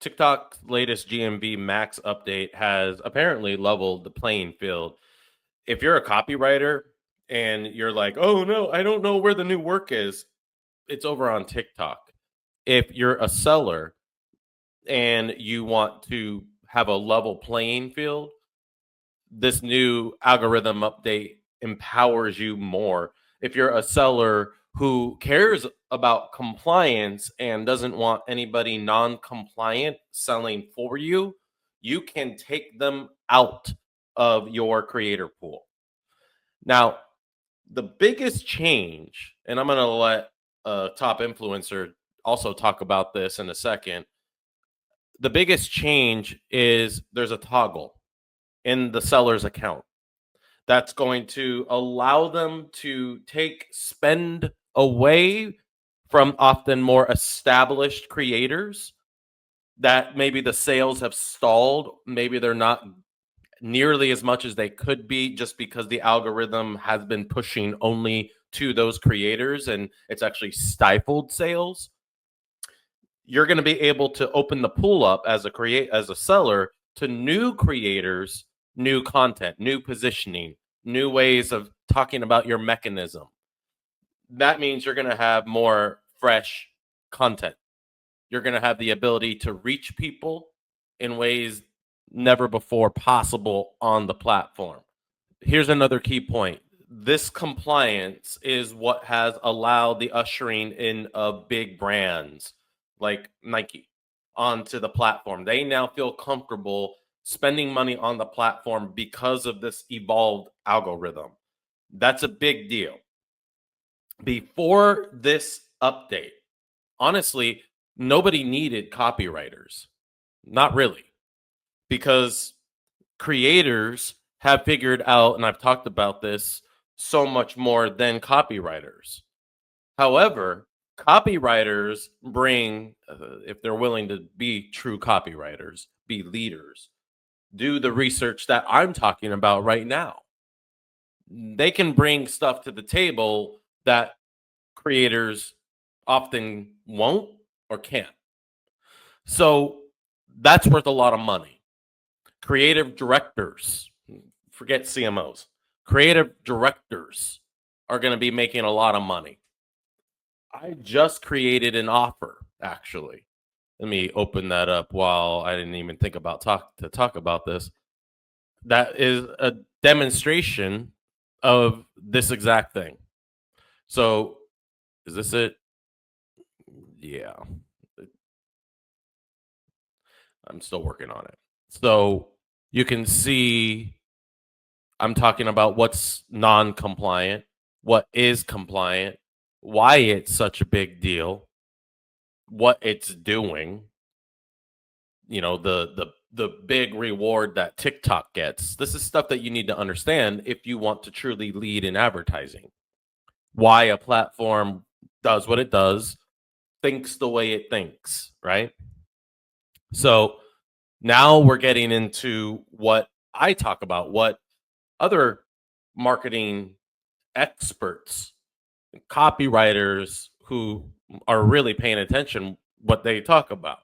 TikTok's latest GMV Max update has apparently leveled the playing field. If you're a copywriter and you're like, oh no, I don't know where the new work is, it's over on TikTok. If you're a seller and you want to have a level playing field, this new algorithm update empowers you more. If you're a seller who cares about compliance and doesn't want anybody non-compliant selling for you, you can take them out of your creator pool. Now, the biggest change, and I'm going to let a top influencer also talk about this in a second. The biggest change is there's a toggle in the seller's account that's going to allow them to take spend away from often more established creators that maybe the sales have stalled. Maybe they're not nearly as much as they could be just because the algorithm has been pushing only to those creators and it's actually stifled sales. You're going to be able to open the pool up as a seller to new creators, new content, new positioning, new ways of talking about your mechanism. That means you're going to have more fresh content. You're going to have the ability to reach people in ways never before possible on the platform. Here's another key point. This compliance is what has allowed the ushering in of big brands like Nike onto the platform. They now feel comfortable spending money on the platform because of this evolved algorithm. That's a big deal. Before this update, honestly, nobody needed copywriters. Not really. Because creators have figured out, and I've talked about this, so much more than copywriters. However, copywriters bring, if they're willing to be true copywriters, be leaders, do the research that I'm talking about right now. They can bring stuff to the table that creators often won't or can't. So that's worth a lot of money. Creative directors, forget CMOs, creative directors are going to be making a lot of money. I just created an offer, actually. Let me open that up while I didn't even think about talk about this. That is a demonstration of this exact thing. So, is this it? Yeah. I'm still working on it. So, you can see I'm talking about what's non-compliant, what is compliant, why it's such a big deal, what it's doing, the big reward that TikTok gets. This is stuff that you need to understand if you want to truly lead in advertising. Why a platform does what it does, thinks the way it thinks, right? So now we're getting into what I talk about, what other marketing experts, copywriters who are really paying attention what they talk about.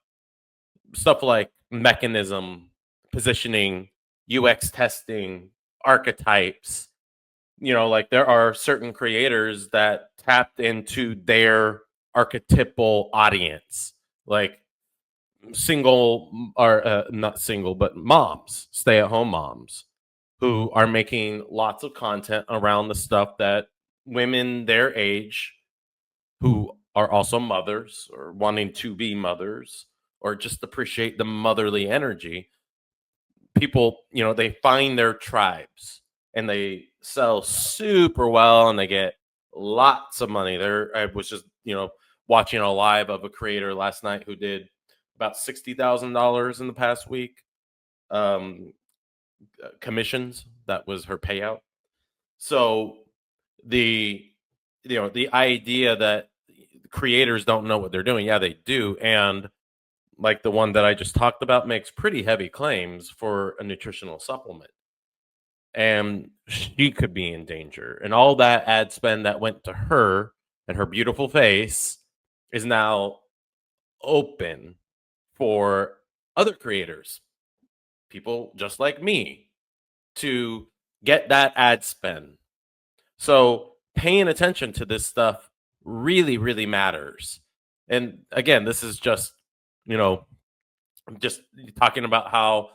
Stuff like mechanism, positioning, UX testing, archetypes. Like there are certain creators that tapped into their archetypal audience, like single or not single, but moms, stay-at-home moms who are making lots of content around the stuff that women their age who are also mothers or wanting to be mothers or just appreciate the motherly energy. People, they find their tribes and they sell super well and they get lots of money. I was just, watching a live of a creator last night who did about $60,000 in the past week. Commissions, that was her payout. So the the idea that creators don't know what they're doing, yeah, they do. And like the one that I just talked about makes pretty heavy claims for a nutritional supplement, and she could be in danger. And all that ad spend that went to her and her beautiful face is now open for other creators, people just like me, to get that ad spend. So paying attention to this stuff really, really matters. And again, this is just, you know, just talking about how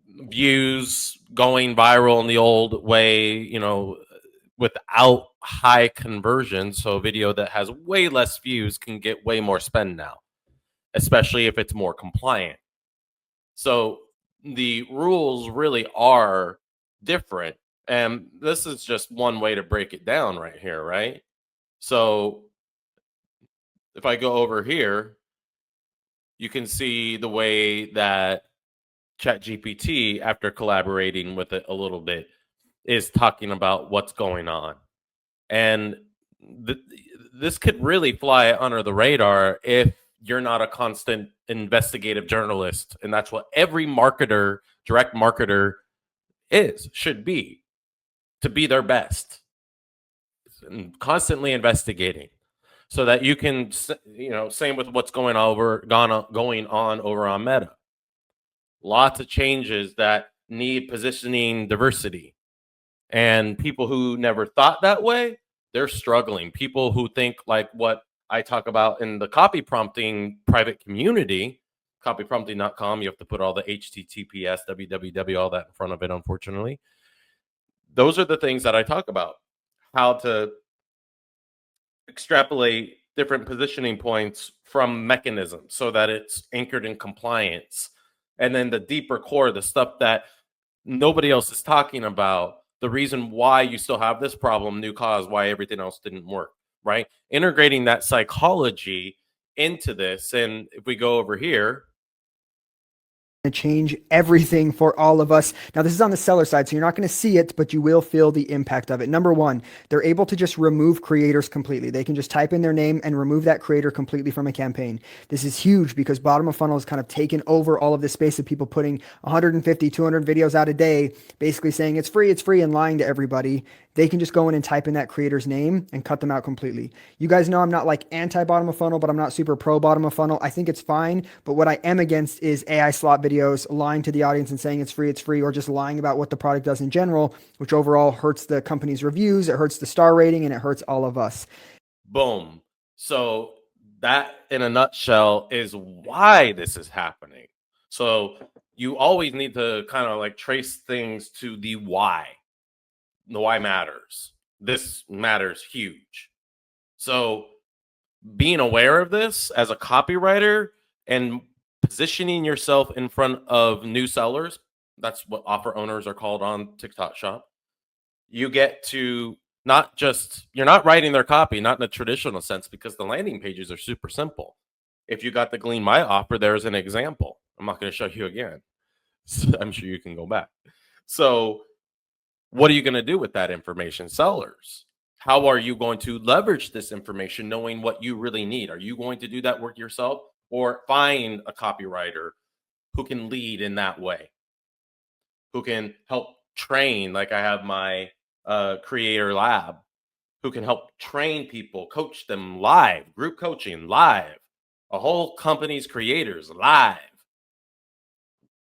views going viral in the old way, without high conversion. So a video that has way less views can get way more spend now, especially if it's more compliant. So the rules really are different. And this is just one way to break it down right here, right? So if I go over here, you can see the way that ChatGPT, after collaborating with it a little bit, is talking about what's going on. And th- this could really fly under the radar if you're not a constant investigative journalist. And that's what every marketer, direct marketer, should be, to be their best and constantly investigating, so that you can, same with what's going on over on Meta. Lots of changes that need positioning diversity, and people who never thought that way, they're struggling. People who think like what I talk about in the copy prompting private community, copyprompting.com, you have to put all the https, www, all that in front of it, unfortunately. Those are the things that I talk about, how to extrapolate different positioning points from mechanisms so that it's anchored in compliance. And then the deeper core, the stuff that nobody else is talking about, the reason why you still have this problem, new cause, why everything else didn't work, right? Integrating that psychology into this. And if we go over here, to change everything for all of us. Now, this is on the seller side, so you're not going to see it, but you will feel the impact of it. Number one, they're able to just remove creators completely. They can just type in their name and remove that creator completely from a campaign. This is huge because bottom of funnel has kind of taken over all of this space of people putting 150, 200 videos out a day, basically saying it's free, and lying to everybody. They can just go in and type in that creator's name and cut them out completely. You guys know I'm not like anti bottom of funnel, but I'm not super pro bottom of funnel. I think it's fine. But what I am against is AI slot videos, lying to the audience and saying it's free, or just lying about what the product does in general, which overall hurts the company's reviews, it hurts the star rating, and it hurts all of us. boom. So that, in a nutshell, is why this is happening. So you always need to kind of like trace things to the why. The why matters. This matters huge. So being aware of this as a copywriter and positioning yourself in front of new sellers, that's what offer owners are called on TikTok Shop. You get to you're not writing their copy, not in a traditional sense, because the landing pages are super simple. If you got the Glean My Offer, there's an example. I'm not going to show you again. I'm sure you can go back. So what are you going to do with that information? Sellers, how are you going to leverage this information knowing what you really need? Are you going to do that work yourself, or find a copywriter who can lead in that way, who can help train? Like I have my creator lab, who can help train people, coach them live, group coaching live, a whole company's creators live.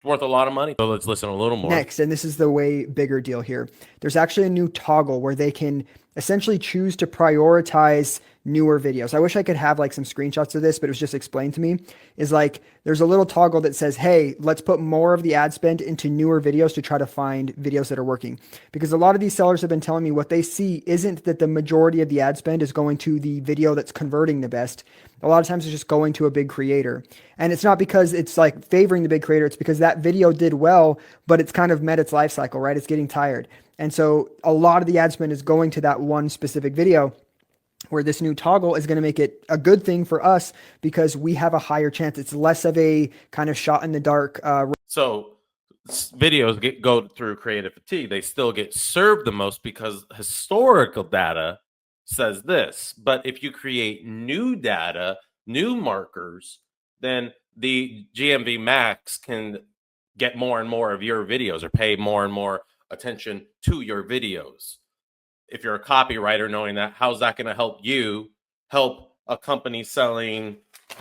Worth a lot of money. So let's listen a little more. Next, and this is the way bigger deal here, there's actually a new toggle where they can essentially choose to prioritize newer videos. I wish I could have like some screenshots of this, but it was just explained to me. Is like there's a little toggle that says, hey, let's put more of the ad spend into newer videos to try to find videos that are working. Because a lot of these sellers have been telling me what they see isn't that the majority of the ad spend is going to the video that's converting the best. A lot of times it's just going to a big creator. And it's not because it's like favoring the big creator, it's because that video did well, but it's kind of met its life cycle, right? It's getting tired. And so a lot of the ad spend is going to that one specific video, where this new toggle is going to make it a good thing for us because we have a higher chance. It's less of a kind of shot in the dark. So videos go through creative fatigue. They still get served the most because historical data says this. But if you create new data, new markers, then the GMV Max can get more and more of your videos, or pay more and more attention to your videos. If you're a copywriter, knowing that, how's that going to help you help a company selling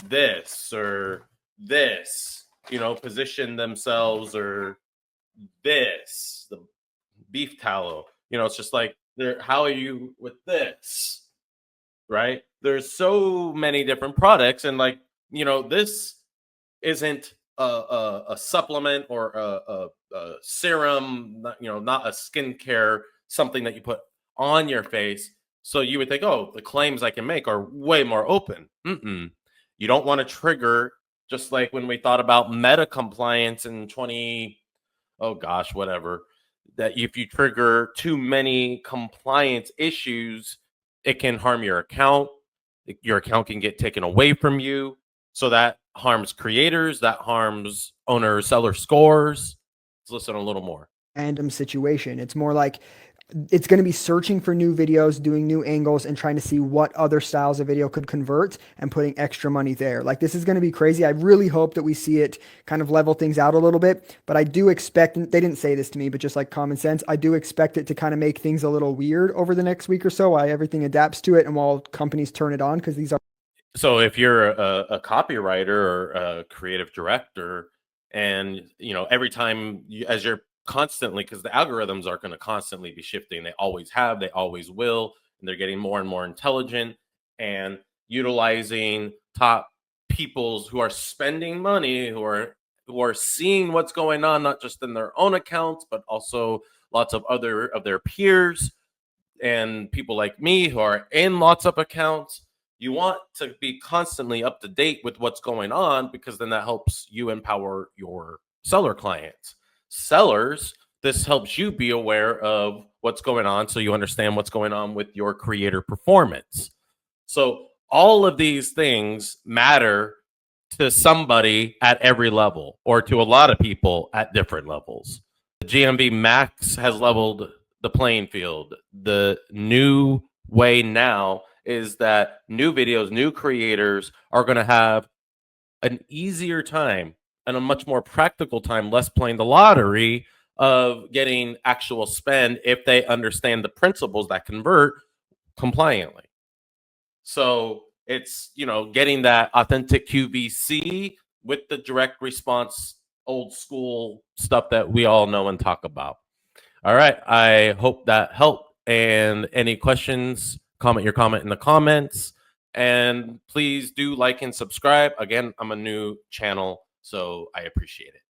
this or this? position themselves, or this, the beef tallow, it's just like, how are you with this, right? There's so many different products, and like, this isn't a supplement or a serum, not a skincare, something that you put on your face. So you would think, oh, the claims I can make are way more open. Mm-mm. You don't want to trigger, just like when we thought about meta compliance in 20, oh gosh, whatever, that if you trigger too many compliance issues, it can harm your account. Your account can get taken away from you. So that harms creators, that harms owner seller scores. Let's listen a little more. Random situation. It's more like it's going to be searching for new videos, doing new angles, and trying to see what other styles of video could convert and putting extra money there. Like, this is going to be crazy. I really hope that we see it kind of level things out a little bit. But I do expect, they didn't say this to me, but just like common sense, I do expect it to kind of make things a little weird over the next week or so while everything adapts to it and while companies turn it on, because these are. So if you're a copywriter or a creative director, and every time as you're constantly, because the algorithms are going to constantly be shifting, they always have, they always will, and they're getting more and more intelligent, and utilizing top peoples who are spending money, who are seeing what's going on, not just in their own accounts, but also lots of other of their peers and people like me who are in lots of accounts. You want to be constantly up to date with what's going on, because then that helps you empower your seller clients. Sellers, this helps you be aware of what's going on, so you understand what's going on with your creator performance. So all of these things matter to somebody at every level, or to a lot of people at different levels. The GMV Max has leveled the playing field. The new way now is that new videos, new creators are going to have an easier time and a much more practical time, less playing the lottery of getting actual spend if they understand the principles that convert compliantly. So it's, getting that authentic QVC with the direct response, old school stuff that we all know and talk about. All right. I hope that helped. And any questions, comment your comment in the comments. And please do like and subscribe. Again, I'm a new channel, so I appreciate it.